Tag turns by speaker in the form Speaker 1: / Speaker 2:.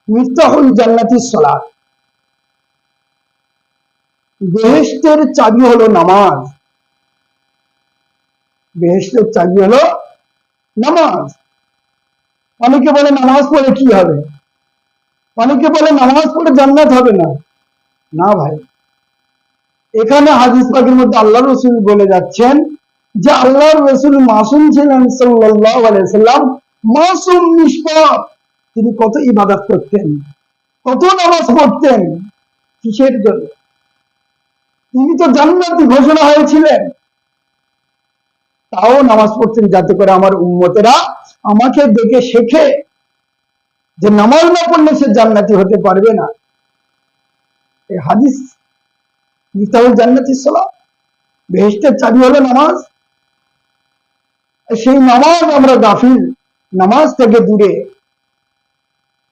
Speaker 1: মিফতাহুল জান্নাতিস সালাত, বেহেশতের চাবি হলো নামাজ। বেহেশতের চাবি হলো নামাজ। অনেকে বলে নামাজ পড়ে কি হবে, অনেকে বলে নামাজ পড়ে জান্নাত হবে না। না ভাই, এখানে হাদিস পাকের মধ্যে আল্লাহ রসুল বলে যাচ্ছেন যে আল্লাহর রসুল মাসুম ছিলেন সাল্লাল্লাহু আলাইহি সাল্লাম, মাসুম নিষ্পাপ। তিনি কত ইবাদত করতেন, কত নামাজ পড়তেন, কিসের জন্য? তিনি তো জান্নাতি ঘোষণা হয়েছিলেন, তাও নামাজ পড়তেন যাতে করে আমার উম্মতেরা আমাকে দেখে শেখে যে নামাজ না পড়লে সে জান্নাতি হতে পারবে না। এই হাদিস মিফতাহুল জান্নাতিস সালাত, বেহেশতের চাবি হলো নামাজ। সেই নামাজ আমরা গাফিল, নামাজ থেকে দূরে।